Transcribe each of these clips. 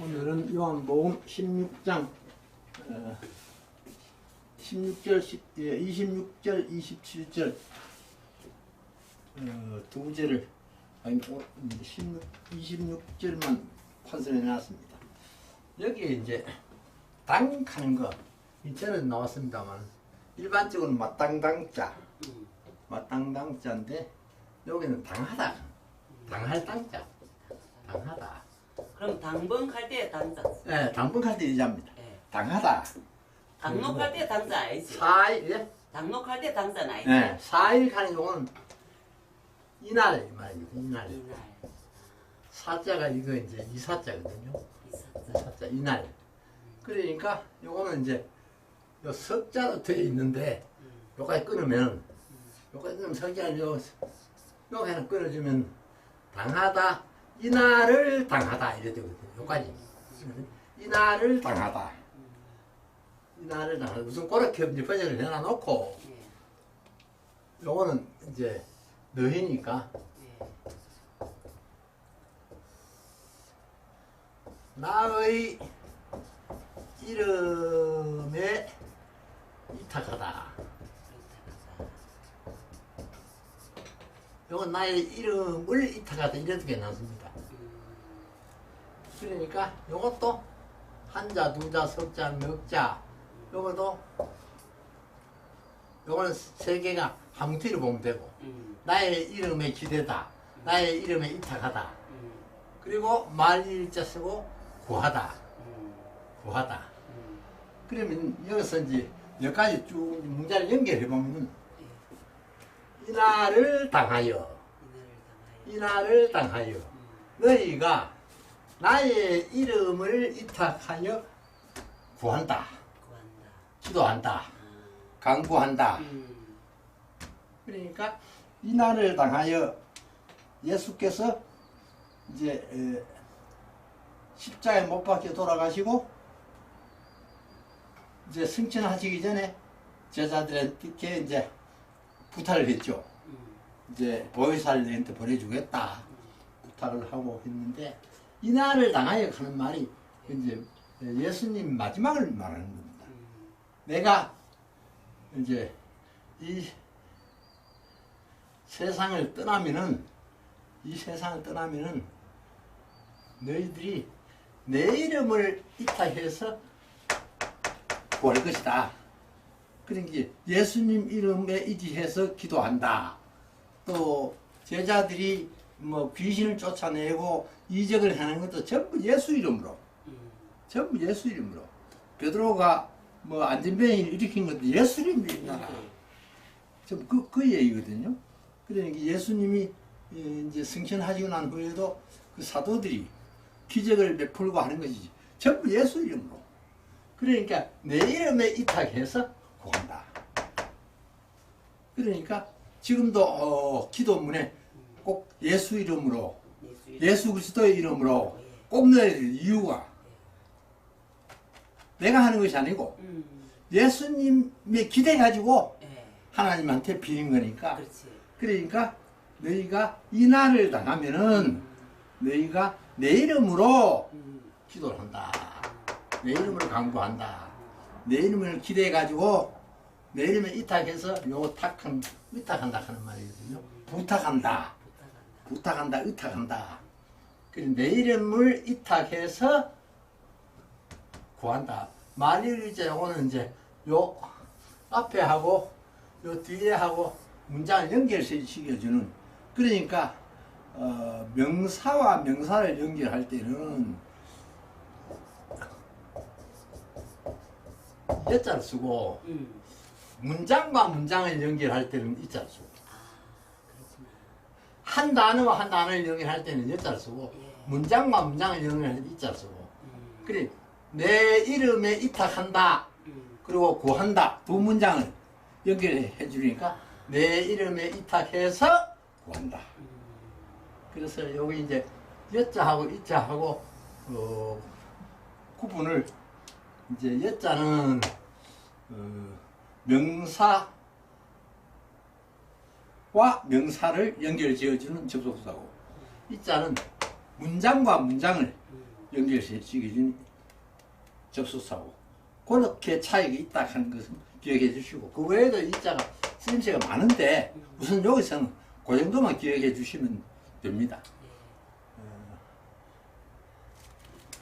오늘은 요한복음 16장 26절 27절 두 구절을 26절만 판서해 놨습니다. 여기에 이제 당하는 거 이전에 나왔습니다만 일반적으로 마땅당자 마땅당자인데 여기는 당하다 당할 당자 당하다. 그럼 당번할 때 당자. 네, 당분할 때 이자입니다. 네. 당하다. 당록할 때 당자 아니지? 4일, 예? 당록할 때 당자는 아니지? 네, 4일 가는 경우는 이날 말입니다. 이날. 이날. 사자가 이거 이제 이사자거든요. 이사자. 사자 이날. 그러니까 요거는 이제 요 석자로 되어 있는데 요까지 끊으면 요까지 끊으면 석자를 요 하나 끊어주면 당하다 이날을 당하다 이래 되거든요. 요까지. 이날을 당하다. 이날을 당하다. 무슨 그렇게 이제 번역을 해놔놓고 예. 요거는 이제 너희니까 예. 나의 이름에 이탁하다. 요건 나의 이름을 이탁하다 이렇게 나왔습니다. 그러니까 요것도 한자, 두자, 석자, 넉자 요것도 요거는 세 개가 함티로 보면 되고 나의 이름에 기대다, 나의 이름에 이탁하다. 그리고 말일자 쓰고 구하다, 구하다. 그러면 여기서 이제 여기까지 쭉 문자를 연결해 보면 이날을 당하여, 이날을 당하여 너희가 나의 이름을 이탁하여 구한다, 구한다. 기도한다, 강구한다. 그러니까 이날을 당하여 예수께서 이제 십자가에 못 박혀 돌아가시고 이제 승천하시기 전에 제자들한테 이제 부탁을 했죠. 이제 보혜사한테 보내주겠다 부탁을 하고 했는데 이날을 당하여 하는 말이 이제 예수님 마지막을 말하는 겁니다. 내가 이제 이 세상을 떠나면은 너희들이 내 이름을 이탁해서 구할 것이다. 그러니까 예수님 이름에 의지해서 기도한다. 또 제자들이 뭐 귀신을 쫓아내고 이적을 하는 것도 전부 예수 이름으로, 전부 예수 이름으로. 베드로가 뭐 안전병을 일으킨 것도 예수 이름이다. 전부 그 얘기거든요. 그러니까 예수님이 이제 승천하시고 난 후에도 그 사도들이 기적을 베풀고 하는 것이지 전부 예수 이름으로. 그러니까 내 이름에 이탁해서 구한다. 그러니까 지금도 기도문에 꼭 예수 이름으로, 예수 그리스도의 이름으로 꼭 넣어야 될 이유가 내가 하는 것이 아니고 예수님에 기대가지고 하나님한테 비는 거니까. 그렇지. 그러니까 너희가 이날을 당하면은 너희가 내 이름으로 기도를 한다. 내 이름을 강구한다. 내 이름을 기대해가지고 내 이름에 이탁해서 요 의탁한다 하는 말이거든요. 부탁한다. 부탁한다. 의탁한다. 그래서 내 이름을 이탁해서 구한다. 말일자 요거는 이제 요 앞에 하고 요 뒤에 하고 문장을 연결시켜주는. 그러니까 명사와 명사를 연결할 때는 여자를 쓰고 문장과 문장을 연결할 때는 이자를 쓰고 한 단어와 한 단어를 연결할 때는 여자를 쓰고 문장과 문장을 연결할 때는 이자를 쓰고. 그래 내 이름에 이탁한다 그리고 구한다 두 문장을 연결해 주니까 내 이름에 이탁해서 구한다. 그래서 여기 이제 여자하고 이자하고 구분을 이제 여자는 명사와 명사를 연결 지어주는 접속사고 이자는 문장과 문장을 연결시켜준 접수사고 그렇게 차이가 있다 하는 것을 기억해 주시고 그 외에도 이 자가 쓰임새가 많은데 우선 여기서는 그 정도만 기억해 주시면 됩니다.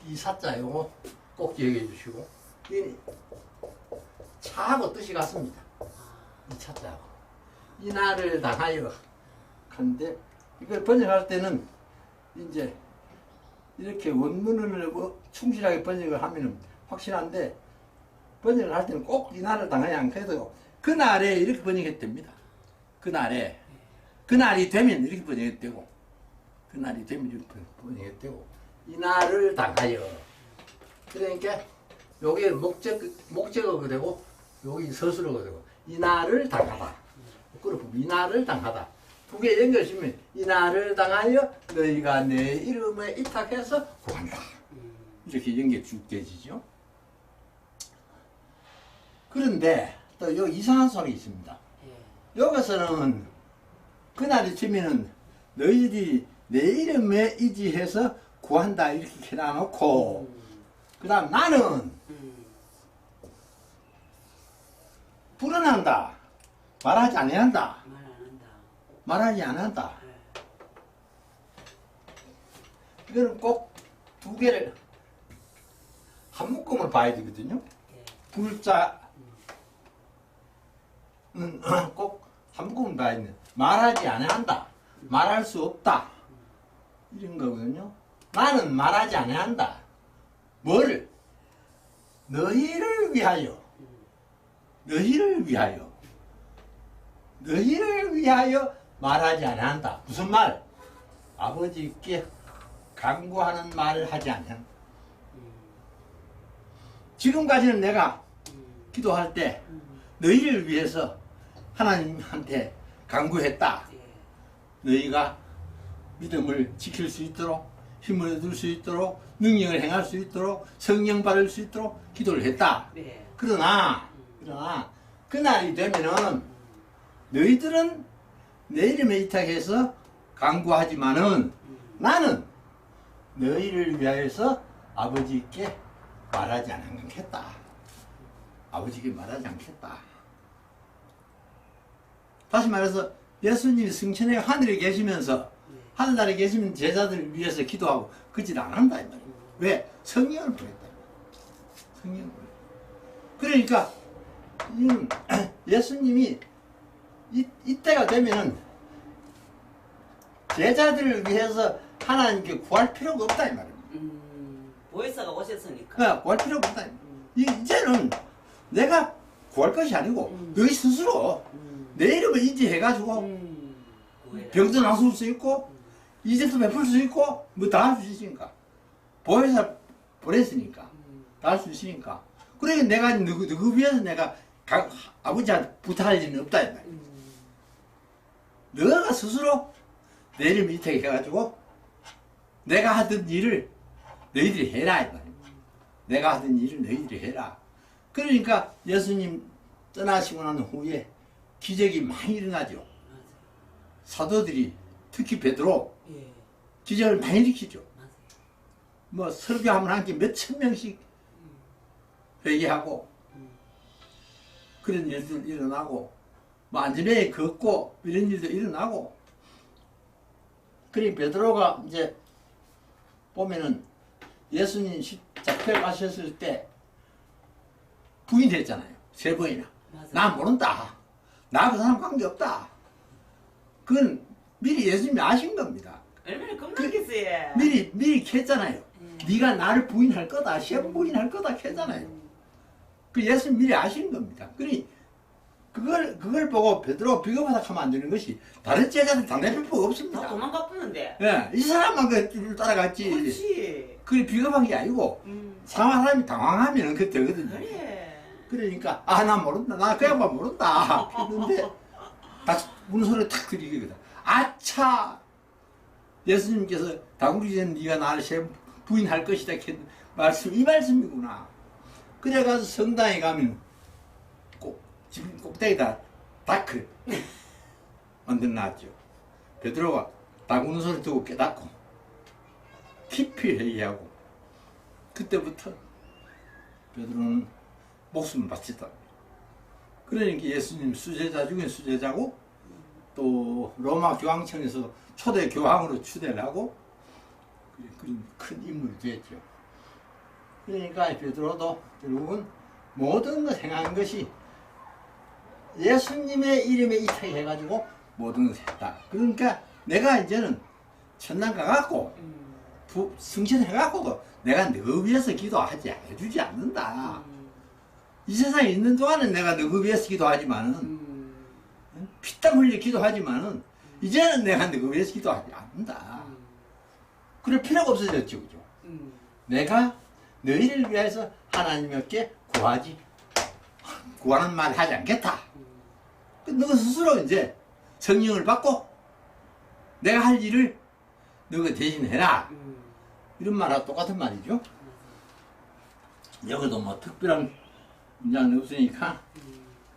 이 사자 요거 꼭 기억해 주시고 이 차하고 뜻이 같습니다. 이 차자하고 이날을 당하여 하는데 이걸 번역할 때는 이제 이렇게 원문을 뭐 충실하게 번역을 하면 확실한데 번역을 할 때는 꼭 이날을 당하여 안 해도 그날에 이렇게 번역했답니다. 그날이 되면 이렇게 번역했대고 그날이 되면 이렇게 번역했대고 이날을 당하여 그러니까 여기 목적어가 되고 여기 서술어가 되고 이날을 당하다 그렇고 이날을 당하다 두 개 연결시면 이날을 당하여 너희가 내 이름에 입탁해서 구한다 이렇게 연결되지죠. 그런데 또 여기 이상한 소리 있습니다. 여기서는 그날이 되면은 너희들이 내 이름에 의지해서 구한다 이렇게 해놔놓고 그 다음 나는 불어난다 말하지 아니한다 말하지 않는다. 이거는 꼭 두 개를 한 묶음을 봐야 되거든요. 불자는 꼭 한 묶음을 봐야 되는 말하지 아니한다 말할 수 없다 이런 거거든요. 나는 말하지 아니한다. 뭐를? 너희를 위하여 말하지 아니한다. 무슨 말? 아버지께 간구하는 말을 하지 아니한다. 지금까지는 내가 기도할 때 너희를 위해서 하나님한테 간구했다. 너희가 믿음을 지킬 수 있도록 힘을 얻을 수 있도록 능력을 행할 수 있도록 성령 받을 수 있도록 기도를 했다. 그러나 그날이 되면은 너희들은 내 이름에 의탁해서 간구하지만은 나는 너희를 위하여서 아버지께 말하지 않겠다. 아버지께 말하지 않겠다. 다시 말해서 예수님이 승천해 하늘에 계시면서 하늘나라에 계시면 제자들을 위해서 기도하고 그짓 안 한다 이 말이에요. 왜? 성령을 보냈다. 성령을 보냈다. 그러니까 예수님이 이때가 되면은 제자들을 위해서 하나님께 구할 필요가 없다 이 말이에요. 보혜사가 오셨으니까. 구할 필요가 없다. 이제는 내가 구할 것이 아니고 너희 스스로 내 이름을 인지해가지고 병도 나설 수 있고 이제도 베풀 수 있고 뭐 다 할 수 있으니까 보혜사 보냈으니까 다 할 수 있으니까 그러니까 내가 누구 위해서 내가 아버지한테 부탁할 일은 없다 이 말이야. 너가 스스로 내 이름을 인택해가지고 내가 하던 일을 너희들이 해라 이 말이야. 내가 하던 일을 너희들이 해라. 그러니까 예수님 떠나시고 난 후에 기적이 많이 일어나죠. 사도들이 특히 베드로 기적을 많이 일으키죠. 뭐 설교하면 한 게 몇천 명씩 회개하고 그런 일들 일어나고 뭐 안전에 걷고 이런 일도 일어나고 그리 베드로가 이제 보면은 예수님 잡혀 가셨을 때 부인했잖아요. 3번이나. 나 모른다. 나 그 사람 관계없다. 그건 미리 예수님이 아신 겁니다. 얼마나 겁나겠어요. 미리 했잖아요. 네가 나를 부인할 거다. 3번 부인할 거다 했잖아요. 그 예수님 미리 아신 겁니다. 그러니 그걸 보고 베드로 비겁하다 하면 안 되는 것이 다른 제자들 당대할 필요가 없습니다. 다 도망가 뿌는데. 예, 이 사람만 그 따라갔지. 그렇지. 그게 비겁한 게 아니고 사람이 당황하면 그게 되거든요. 그래. 그러니까 나 모른다. 나 그 양반 모른다. 했는데 딱 우는 소리를 탁 들리거든. 아차! 예수님께서 다구리 전 네가 나를 부인할 것이다 했는 말씀 이 말씀이구나. 그래가지고 성당에 가면 집 꼭대기다 다크 만들어놨죠. 베드로가 딱 우는 소리 듣고 깨닫고 깊이 회개하고 그때부터 베드로는 목숨을 바쳤다. 그러니까 예수님 수제자 중에 수제자고 또 로마 교황청에서 초대 교황으로 추대를 하고 그런 큰 인물이 됐죠. 그러니까 베드로도 결국은 모든 걸 행한 것이 예수님의 이름에 이택해가지고 모든 것을 했다. 그러니까 내가 이제는 천당 가갖고 승천해갖고도 내가 너 위해서 기도하지 해주지 않는다. 이 세상에 있는 동안은 내가 너 위해서 기도하지만은 피땀 흘려 기도하지만은 이제는 내가 너 위해서 기도하지 않는다. 그럴 필요가 없어졌죠, 그죠? 내가 너희를 위해서 하나님께 구하는 말 하지 않겠다. 너 스스로 이제 성령을 받고 내가 할 일을 너가 대신해라. 이런 말하고 똑같은 말이죠. 여기도 뭐 특별한 문장이 없으니까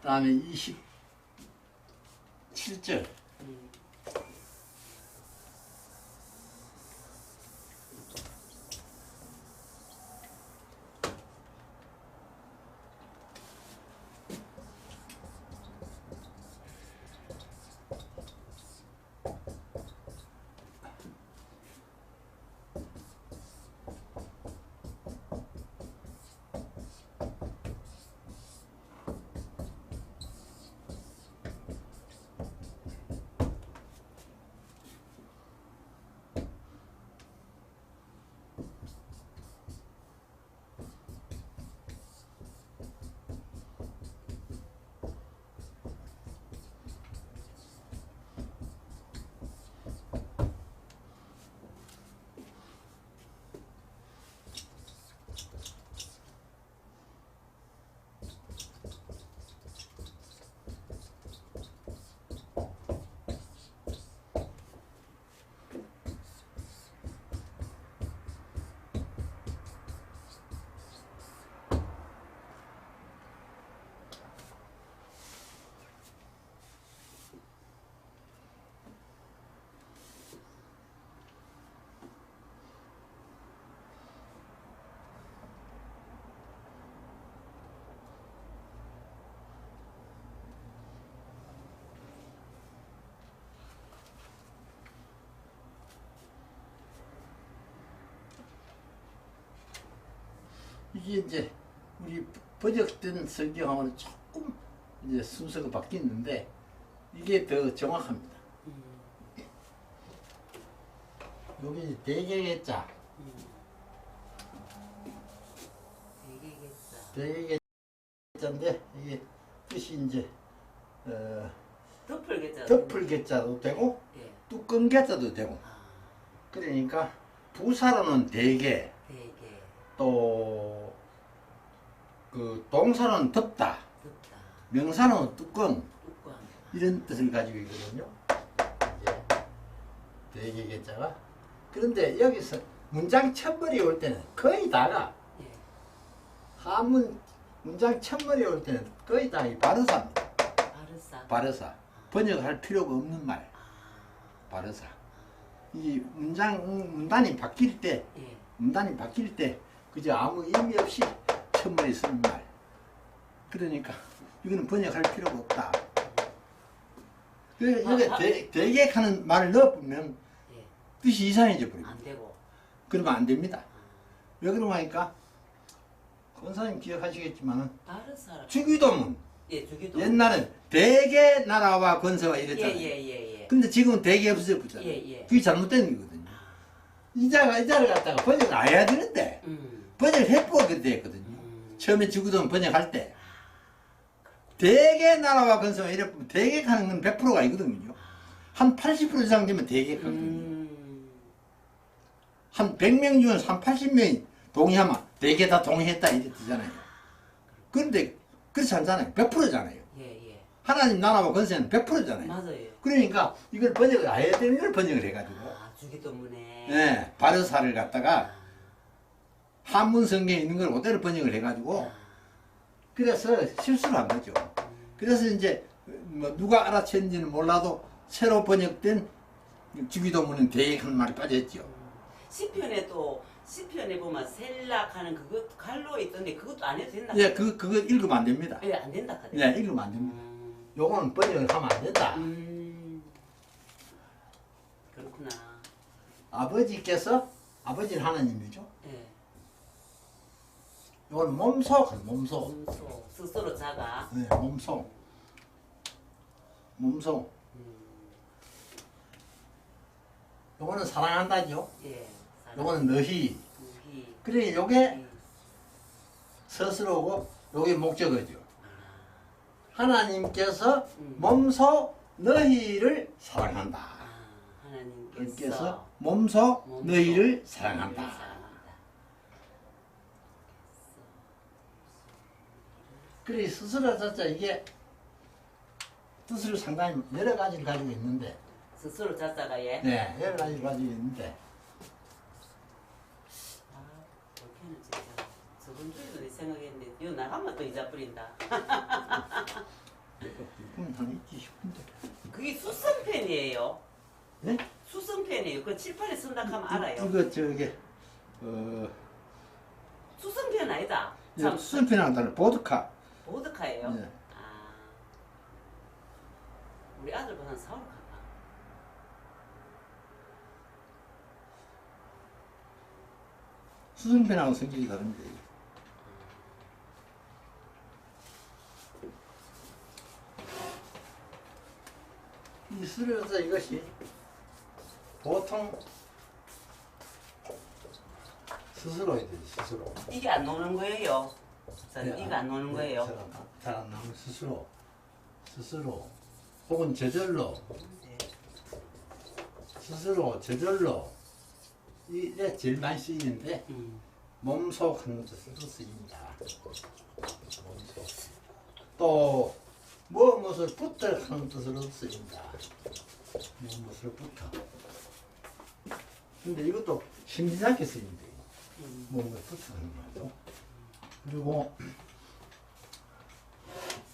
다음에 27절. 이게 이제 우리 번역된 성경하고는 조금 이제 순서가 바뀌었는데 이게 더 정확합니다. 여기 대개개자. 대개개자인데 이게 뜻이 이제 덮을개자도 되고 예. 뚜껑개자도 되고. 그러니까 부사로는 대개. 또 그 동사는 덮다, 명사는 뚜껑 이런 뜻을 가지고 있거든요. 대개개자가. 그런데 여기서 문장 첫머리 올 때는 거의 다가 한문 문장 첫머리 올 때는 거의 다 이 바르사입니다. 바르사. 번역할 필요가 없는 말. 바르사. 이 문단이 바뀔 때 그저 아무 의미 없이 첫머리 쓰는 말. 그러니까 이거는 번역할 필요가 없다. 여기 대객하는 말을 넣어보면 뜻이 이상해져 버립니다. 안 되고. 그러면 안 됩니다. 왜 그러고 하니까 권사님 기억하시겠지만은 주기도문. 예, 주기도문. 옛날엔 대개 나라와 권세와 이랬잖아요. 예. 근데 지금은 대개 없어져 붙잖아요. 예. 그게 잘못된 거거든요. 이자를 갖다가 번역을 안 해야 되는데 번역을 해보고 그때 했거든요. 처음에 주기도문 번역할 때 대개 나라와 권세와 이래 보면 대개하는 건 100%가 아니거든요. 한 80% 이상 되면 대개하거든요. 한 100명 중에서 한 80명이 동의하면 대개 다 동의했다 이래 뜨잖아요. 그런데 그렇지 않잖아요. 100%잖아요. 예. 하나님 나라와 권세는 100%잖아요. 맞아요. 그러니까 이걸 번역을 안 해야 되는 걸 번역을 해가지고 주기도문에. 네, 바르사를 갖다가 한문 성경에 있는 걸 그대로 번역을 해가지고 그래서 실수를 한 거죠. 그래서 이제 뭐 누가 알아챘는지는 몰라도 새로 번역된 주기도문은 대개한 말이 빠졌죠. 시편에도 시편에 보면 셀락하는 그것 갈로 있던데 그것도 안 해도 된다. 예, 그거 읽으면 안 됩니다. 예, 안 된다 카드. 예, 읽으면 안 됩니다. 요거는 번역을 하면 안 된다. 그렇구나. 아버지께서 아버지는 하나님이죠. 예. 요거는 몸소 몸소 스스로 자가. 네, 몸소. 요거는 사랑한다죠. 예. 요거는 너희. 우희. 그래 요게 스스로고 요게 목적어죠. 하나님께서 몸소 너희를 사랑한다. 하나님께서 몸소 너희를 사랑한다. 그래 스스로 자자 이게 뜻을 상당히 여러 가지를 가지고 있는데 스스로 자자가 예. 네 여러 가지를 가지고 있는데 그렇게는 진짜 저번 주에도 내 생각했는데 이거 나가면 또 이자 뿌린다. 그건 한 있지 싶은데 그게 수성펜이에요. 네? 수성펜이에요. 그 칠판에 쓴다 하면 알아요. 이거 저게 수성펜 아니다. 수선펜이랑 다른 보드카. 보드카예요. 네. 우리 아들보다는 사오로 가봐. 수선펜하고 성질이 다릅니다. 이 쓰려서 이것이 보통 스스로이들 스스로. 이게 안 노는 거예요. 네, 이거 안 노는 거예요. 잘 안 나오는 스스로 혹은 저절로 네. 스스로 저절로 이게 제일 많이 쓰이는데 몸소 하는 뜻으로 쓰입니다. 몸소. 또 무엇을 붙어 하는 뜻으로 쓰입니다. 무엇을 붙어. 근데 이것도 심리학에 쓰입니다. 무엇을 붙어 하는 거죠. 그리고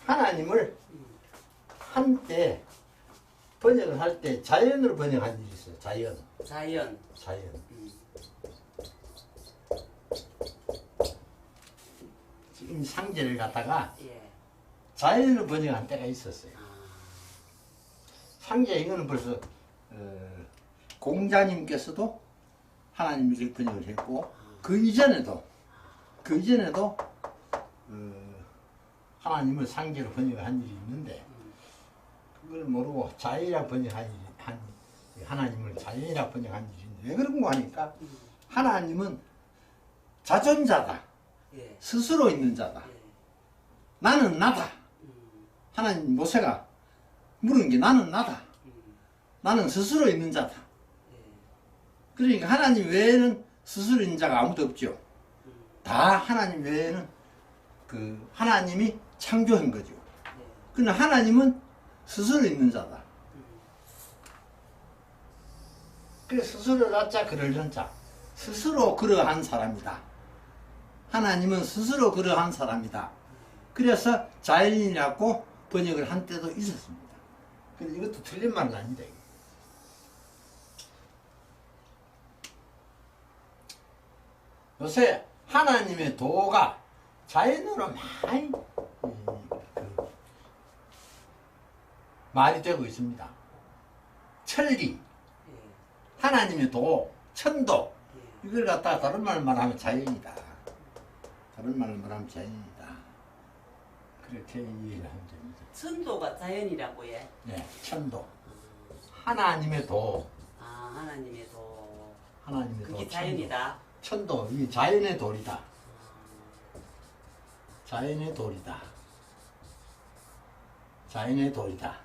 하나님을 한때 번역을 할 때 자연으로 번역한 일이 있어요. 자연. 지금 상제를 갖다가 예. 자연으로 번역한 때가 있었어요. 상제 이거는 벌써 공자님께서도 하나님을 번역을 했고 그 이전에도 하나님을 상제로 번역한 일이 있는데 그걸 모르고 자연이라 번역한 일이 하나님을 자연이라 번역한 일이 있는데 왜 그런 거 하니까 하나님은 자존자다. 예. 스스로 있는 자다. 예. 나는 나다. 하나님 모세가 물은 게 나는 나다. 나는 스스로 있는 자다. 그러니까 하나님 외에는 스스로 있는 자가 아무도 없죠. 다 하나님 외에는 그 하나님이 창조한 거죠. 그러나 하나님은 스스로 있는 자다. 그래서 스스로 자자 그러려는 자. 스스로 그러한 사람이다. 하나님은 스스로 그러한 사람이다. 그래서 자연이라고 번역을 한 때도 있었습니다. 근데 이것도 틀린 말은 아닙니다. 요새 하나님의 도가 자연으로 많이 말이 되고 있습니다. 천리, 하나님의 도, 천도 이걸 갖다가 다른 말로 말하면 자연이다. 다른 말로 말하면 자연이다. 그렇게 이해를 하면 됩니다. 천도가 자연이라고 예. 네, 천도. 하나님의 도. 하나님의 도. 하나님의 그게 도. 자연이다. 천도, 이 자연의 도리다. 자연의 도리다. 자연의 도리다.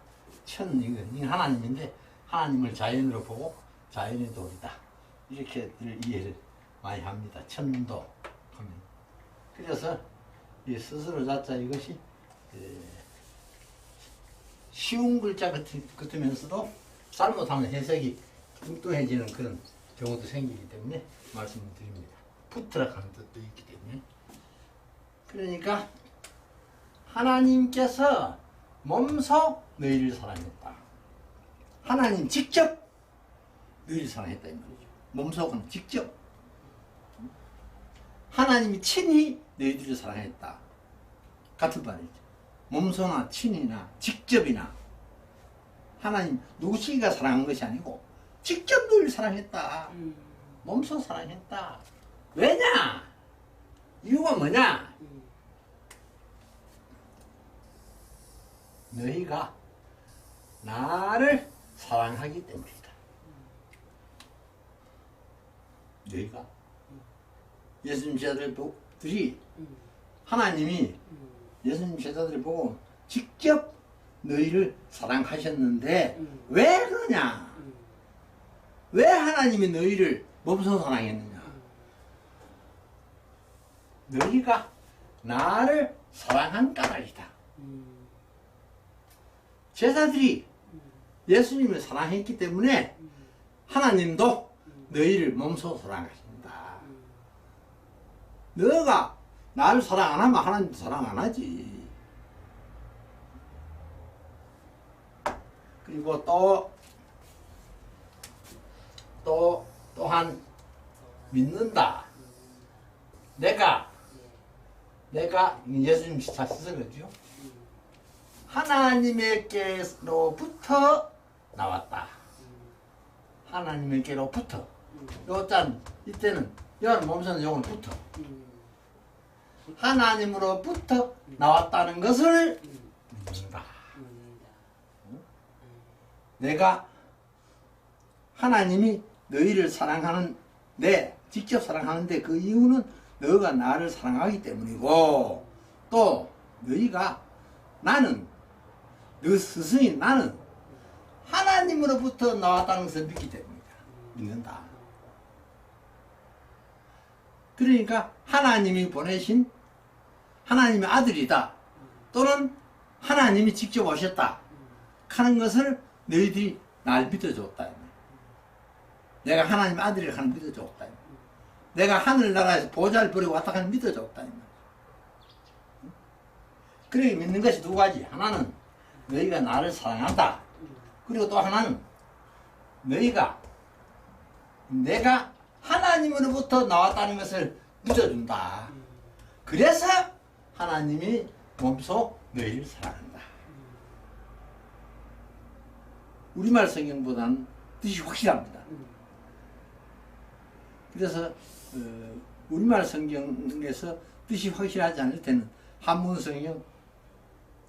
이건 하나님인데 하나님을 자연으로 보고 자연의 도리다. 이렇게 이해를 많이 합니다. 천도 하면. 그래서 이 스스로 자자 이것이 쉬운 글자 같으면서도 잘못하면 해석이 뚱뚱해지는 그런 경우도 생기기 때문에 말씀을 드립니다. 푸트락하는 뜻도 있기 때문에. 그러니까 하나님께서 몸소 너희를 사랑했다. 하나님 직접 너희를 사랑했다 이 말이죠. 몸소는 직접 하나님이 친히 너희들을 사랑했다. 같은 말이죠. 몸소나 친히나 직접이나 하나님 누구시기가 사랑한 것이 아니고 직접 너희를 사랑했다. 몸소 사랑했다. 왜냐? 이유가 뭐냐? 너희가 나를 사랑하기 때문이다. 너희가 예수님 제자들이 하나님이 예수님 제자들을 보고 직접 너희를 사랑하셨는데 왜 그러냐? 왜 하나님이 너희를 몸소 사랑했느냐? 너희가 나를 사랑한 까닭이다. 제자들이 예수님을 사랑했기 때문에 하나님도 너희를 몸소 사랑하신다. 너가 나를 사랑 안 하면 하나님도 사랑 안 하지. 그리고 또한 믿는다. 내가 예수님 스스로죠. 하나님께로부터 나왔다. 하나님께로부터. 요짠 이때는 요는 몸소는 요건 붙어. 하나님으로부터 나왔다는 것을 믿는다. 내가 하나님이 너희를 사랑하는데 직접 사랑하는데 그 이유는 너가 나를 사랑하기 때문이고 또 너희가 나는 너 스승인 나는 하나님으로부터 나왔다는 것을 믿기 때문이다. 믿는다. 그러니까 하나님이 보내신 하나님의 아들이다. 또는 하나님이 직접 오셨다 하는 것을 너희들이 날 믿어줬다. 내가 하나님의 아들이라 하는 믿어줬다. 내가 하늘나라에서 보좌를 버리고 왔다 하는 믿어줬다. 그렇게 믿는 것이 두 가지. 하나는 너희가 나를 사랑한다. 그리고 또 하나는 너희가 내가 하나님으로부터 나왔다는 것을 믿어준다. 그래서 하나님이 몸소 너희를 사랑한다. 우리말 성경보다는 뜻이 확실합니다. 그래서 우리말 성경에서 뜻이 확실하지 않을 때는 한문 성경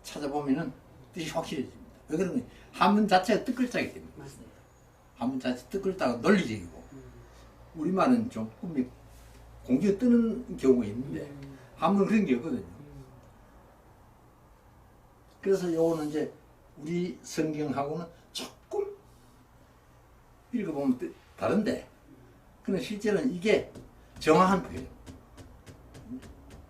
찾아보면은 뜻이 확실해집니다. 왜 그러면 한문 자체가 뜻글자이기 때문에. 맞습니다. 한문 자체 뜻글자가 논리적이고 우리말은 좀 꿈이 공기가 뜨는 경우가 있는데 한문은 그런 게 없거든요. 그래서 요거는 이제 우리 성경하고는 조금 읽어보면 다른데 근데 실제로는 이게 정확한 표현.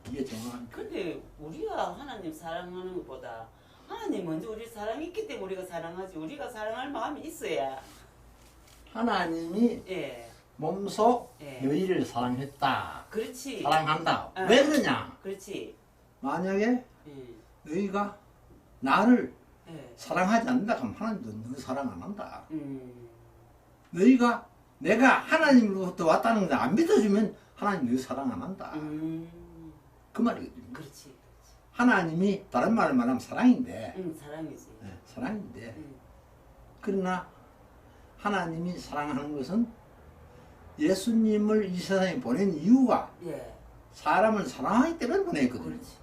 이게 정확한 표현. 근데 우리가 하나님 사랑하는 것보다 하나님 먼저 우리를 사랑했기 때문에 우리가 사랑하지. 우리가 사랑할 마음이 있어야. 하나님이 예. 몸소 예. 너희를 사랑했다. 그렇지. 사랑한다. 아. 왜 그러냐? 그렇지. 만약에 예. 너희가 나를 예. 사랑하지 않는다 하면 하나님도 너 사랑 안 한다. 너희가 내가 하나님으로부터 왔다는 것을 안 믿어주면 하나님 너 사랑 안 한다. 그 말이거든요. 그렇지. 하나님이 다른 말을 말하면 사랑인데 사랑이지. 네, 사랑인데 그러나 하나님이 사랑하는 것은 예수님을 이 세상에 보낸 이유가 예. 사람을 사랑하기 때문에 보냈거든요. 그렇지.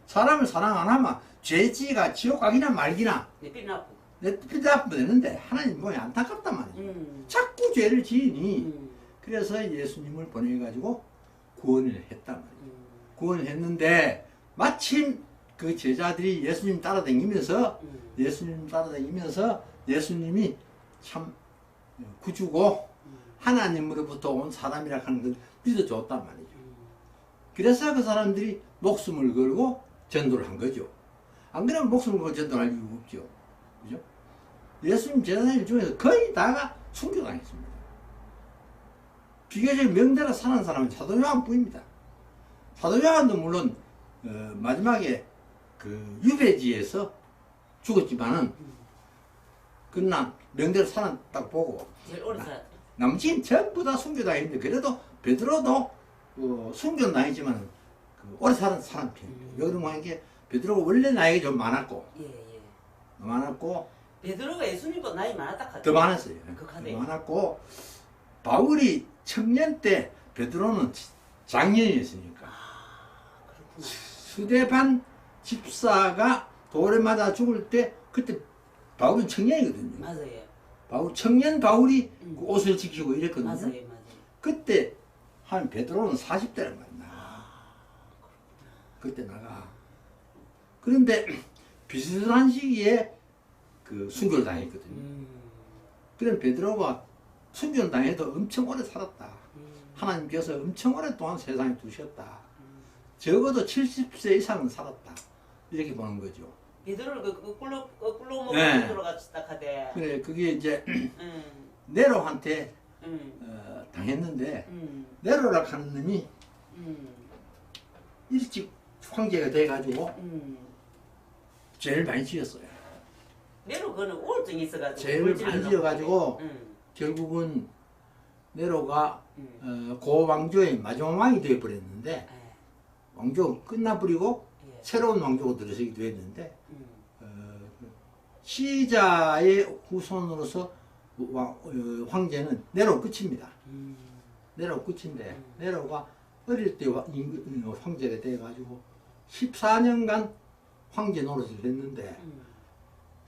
사람을 사랑 안 하면 죄지가 지옥 가기나 말기나 내 삐 나쁘고. 내 피도 아프면 되는데 하나님 보니 안타깝단 말이죠. 자꾸 죄를 지으니 그래서 예수님을 보내가지고 구원을 했단 말이죠. 구원을 했는데 마침 그 제자들이 예수님 따라다니면서 예수님이 참 구주고 하나님으로부터 온 사람이라 하는 걸 믿어줬단 말이죠. 그래서 그 사람들이 목숨을 걸고 전도를 한 거죠. 안 그러면 목숨을 걸고 전도할 이유가 없죠. 그죠? 예수님 제자들 중에서 거의 다가 순교당했습니다. 비교적 명대로 사는 사람은 사도 요한뿐입니다. 사도 요한도 물론 마지막에 그 유배지에서 죽었지만은 그러나 명대로 살았다고 보고 제일 오래 살았다. 남친 전부 다 순교당했는데 그래도 베드로도 순교는 아니지만 그 오래 사는 사람 편이에요. 왜 그런가 하는 게 베드로가 원래 나이가 좀 많았고 예. 많았고 베드로가 예수님보다 나이 많았다 카대. 더 많았어요. 그 더 카대. 많았고 바울이 청년 때 베드로는 장년이었으니까 그렇구나. 스데반 집사가 돌에 맞아 죽을 때 그때 바울은 청년이거든요. 맞아요. 청년 바울이 그 옷을 지키고 이랬거든요. 맞아요. 그때 한 베드로는 40대란 말이야. 그때 나가. 그런데 비슷한 시기에 그 순교를 당했거든요. 그럼 베드로가 순교를 당해도 엄청 오래 살았다. 하나님께서 엄청 오랫동안 세상에 두셨다. 적어도 70세 이상은 살았다. 이렇게 보는 거죠. 베드로를 거꾸로 먹고 네. 들어갔다 카대. 그래, 그게 이제 네로한테 음. 당했는데 음. 네로라 하는 놈이 음. 일찍 황제가 돼가지고 죄를 많이 지었어요. 내로 그는 우울증이 있어가지고. 죄를 물질을 많이 넣고 지어가지고 그래. 결국은 네로가 고왕조의 마지막 왕이 되어버렸는데 예. 왕조가 끝나버리고 예. 새로운 왕조가 들어서기도 했는데 음. 시자의 후손으로서 황제는 네로 끝입니다. 네로 끝인데 네로가 어릴 때 황제가 돼가지고 14년간 황제 노릇을 했는데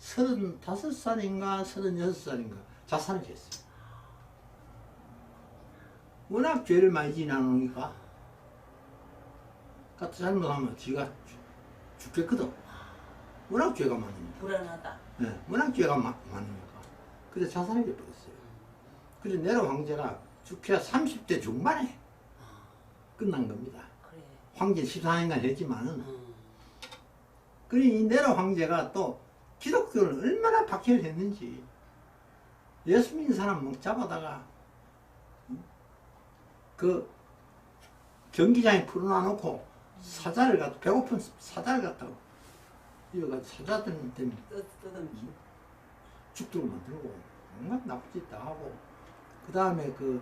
35살인가 36살인가 자살을 했어요. 워낙 죄를 많이 지나니까 같은 잘못하면 지가 죽겠거든. 워낙 죄가 많으니까. 불안하다. 네, 워낙 죄가 많으니까. 그래서 자살을 해버렸어요. 그래서 네로 황제가 죽기야 30대 중반에 끝난 겁니다. 그래. 황제 14년간 했지만은 그러니 이 네로 황제가 또 기독교를 얼마나 박해를 했는지 예수 믿는 사람 막 잡아다가 그 경기장에 풀어놔놓고 사자를 갖다 배고픈 사자를 갖다가 이어가지고 사자들 때문에 뜨듬기. 죽도록 만들고 온갖 나쁜 짓 다 하고 그 다음에 그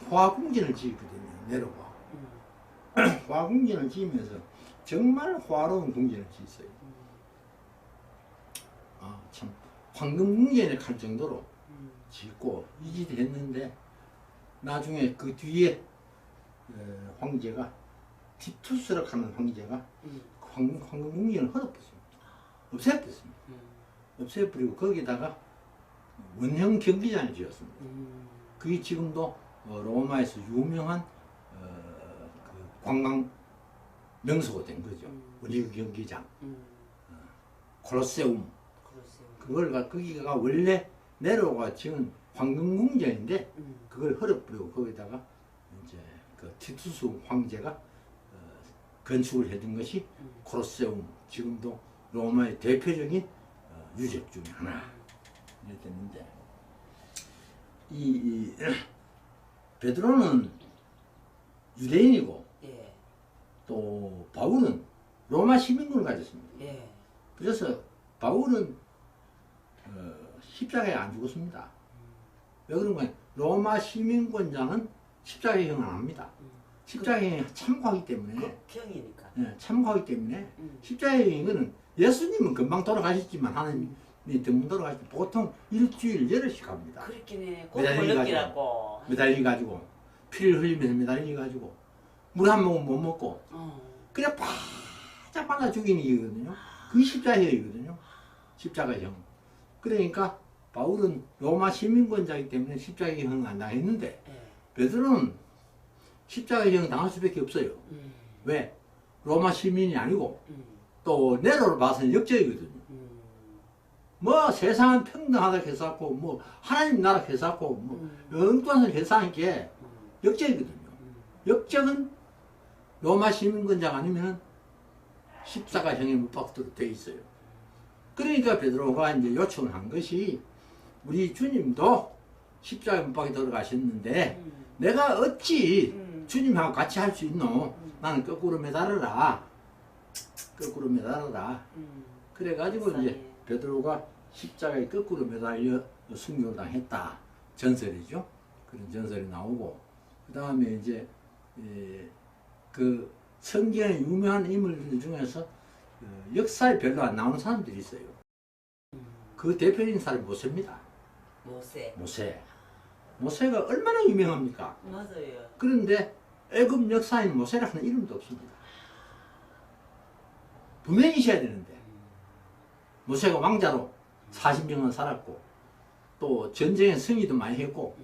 화궁전을 지었거든요. 네로가 화궁전을 지으면서 정말 화로운 궁전을 지었어요. 아, 참 황금궁전에 갈 정도로 짓고 이 짓을 했는데 나중에 그 뒤에 황제가 티투스라고 하는 황제가 황금궁전을 헐어버렸습니다. 없애버렸습니다. 없애버리고 거기다가 원형 경기장을 지었습니다. 그게 지금도 로마에서 유명한 그 관광 명소가 된 거죠. 원형 경기장, 콜로세움. 거기가 원래 네로가 지은 황금궁전인데 그걸 헐어버리고 거기다가 이제 그 티투스 황제가 건축을 해둔 것이 콜로세움. 지금도 로마의 대표적인 유적 중에 하나 됐는데 이 베드로는 유대인이고 예. 또 바울은 로마 시민권을 가졌습니다. 예. 그래서 바울은 십자가에 안 죽었습니다. 왜 그런가? 로마 시민권자는 십자가형을 안 합니다. 십자가형에 참고하기 때문에 극형이니까. 참고하기 때문에 십자가형은 예수님은 금방 돌아가셨지만 하나님이 드문 돌아가실 때 보통 일주일 열흘씩 갑니다. 그렇긴 해. 매달려가지고. 고통을 매달려가지고 피를 흘리면서 매달려가지고 물 한 모금 못 먹고 그냥 바짝 발라 죽이는 이거든요. 그게 십자가형이거든요. 십자가형. 그러니까 바울은 로마 시민권자이기 때문에 십자가형 안 당했는데 베드로는 십자가형 당할 수밖에 없어요. 왜? 로마 시민이 아니고 또 네로를 봐서는 역적이거든요. 뭐 세상은 평등하다 해서고 뭐 하나님 나라 해서고 뭐 엉뚱한 소리 해서 하는 게 역적이거든요. 역적은 로마 시민권자가 아니면 십자가형에 못 박도록 돼 있어요. 그러니까 베드로가 이제 요청을 한 것이 우리 주님도 십자가에 못 박혀 들어가셨는데 내가 어찌 주님하고 같이 할 수 있노? 나는 거꾸로 매달아라. 거꾸로 매달아라. 그래가지고 이제 베드로가 십자가에 거꾸로 매달려 순교를 당했다. 전설이죠. 그런 전설이 나오고 그 다음에 이제 그 성경의 유명한 인물들 중에서 역사에 별로 안 나오는 사람들이 있어요. 그 대표적인 사람이 모세입니다. 모세. 모세가 얼마나 유명합니까? 맞아요. 그런데 애굽 역사인 모세라는 이름도 없습니다. 분명히 있어야 되는데 모세가 왕자로 40년간 살았고 또 전쟁에 승리도 많이 했고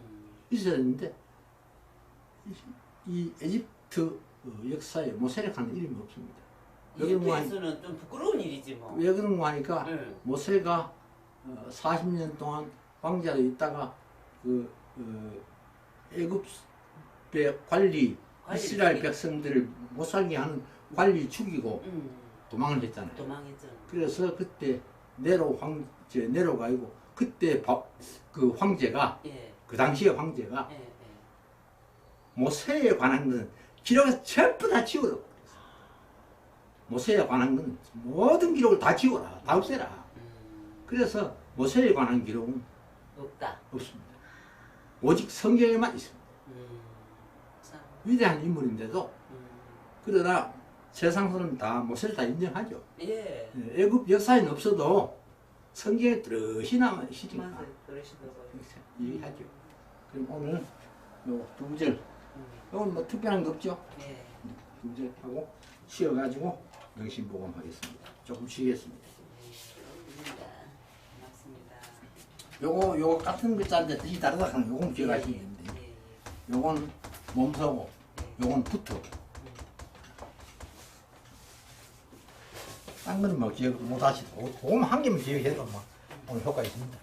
있어야 되는데 이 에집트 역사에 모세라는 이름이 없습니다. 이집트에서는 좀 부끄러운 일이지 뭐. 왜 그런가 하니까 네. 모세가 40년 동안 왕자로 있다가 그 애굽의 관리 이스라엘 죽이고. 백성들을 못 살게 하는 관리 죽이고 도망을 했잖아요. 도망했잖아. 그래서 그때 네로가 아니고 그때 그 황제가 예. 그 당시의 황제가 예. 예. 모세에 관한 것은 기록을 전부 다 지워라. 모세에 관한 건 모든 기록을 다 지워라. 다 없애라. 그래서 모세에 관한 기록은 없다. 없습니다. 오직 성경에만 있습니다. 참. 위대한 인물인데도 그러나 세상 사람은 다 모세를 다 인정하죠. 예. 애굽 역사에는 없어도 성경에 뚜렷이 나와있으니까 맞아요. 그러시더라고요. 얘기하죠. 그럼 오늘 요 2절 이건 뭐 특별한 거 없죠? 예. 2절 하고 쉬어가지고 영신복음 하겠습니다. 조금 쉬겠습니다. 고맙습니다. 요거 같은 글자인데 뜻이 다르다 하는 요건 기억하시면 됩니다. 예. 요건 몸서고 요건 붙어. 딴 거는 뭐 기억 못 하시고 그거만 한 개만 기억해도 뭐 오늘 효과 있습니다.